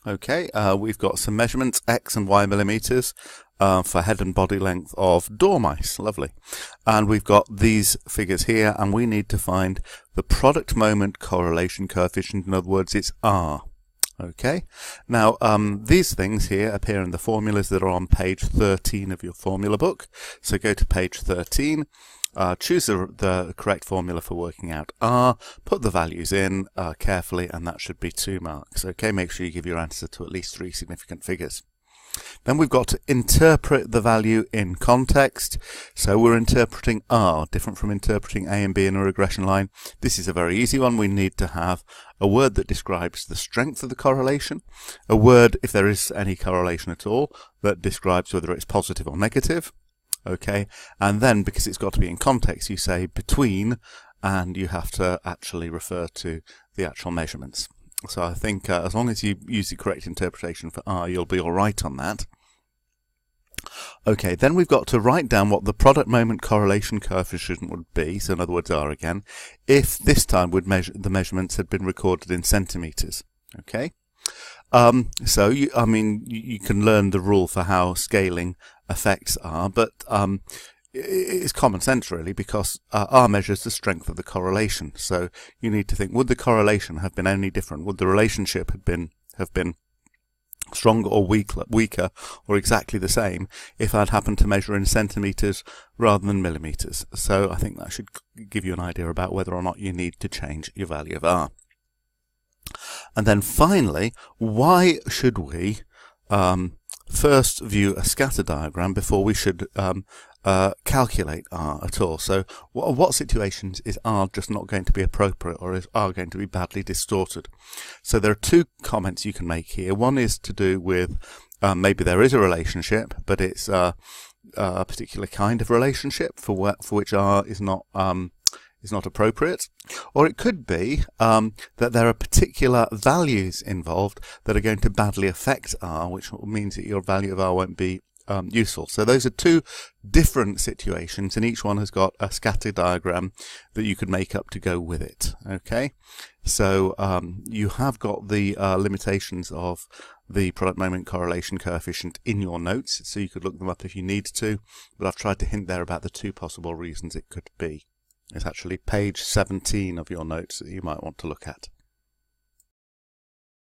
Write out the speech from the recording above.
Okay, we've got some measurements, X and Y millimeters, for head and body length of dormice. Lovely. And we've got these figures here, and we need to find the product moment correlation coefficient. In other words, it's R. Okay. Now, these things here appear in the formulas that are on page 13 of your formula book. So go to page 13. Choose the correct formula for working out R, put the values in carefully, and that should be 2 marks. Okay, make sure you give your answer to at least 3 significant figures. Then we've got to interpret the value in context. So we're interpreting R, different from interpreting A and B in a regression line. This is a very easy one. We need to have a word that describes the strength of the correlation, a word, if there is any correlation at all, that describes whether it's positive or negative. Okay, and then because it's got to be in context, you say between, and you have to actually refer to the actual measurements. So I think as long as you use the correct interpretation for R, you'll be all right on that. Okay, then we've got to write down what the product moment correlation coefficient would be, so in other words R again, if this time the measurements had been recorded in centimetres. Okay. So you can learn the rule for how scaling affects R, but it's common sense really, because R measures the strength of the correlation. So you need to think, would the correlation have been any different? Would the relationship have been stronger or weaker, or exactly the same if I'd happened to measure in centimetres rather than millimetres? So I think that should give you an idea about whether or not you need to change your value of R. And then finally, why should we first view a scatter diagram before we should calculate R at all? So what situations is R just not going to be appropriate, or is R going to be badly distorted? So there are 2 comments you can make here. One is to do with maybe there is a relationship, but it's a particular kind of relationship for which R is not appropriate. Or it could be that there are particular values involved that are going to badly affect R, which means that your value of R won't be useful. So those are 2 different situations, and each one has got a scatter diagram that you could make up to go with it. Okay, so you have got the limitations of the product moment correlation coefficient in your notes, so you could look them up if you need to, but I've tried to hint there about the 2 possible reasons it could be. It's actually page 17 of your notes that you might want to look at.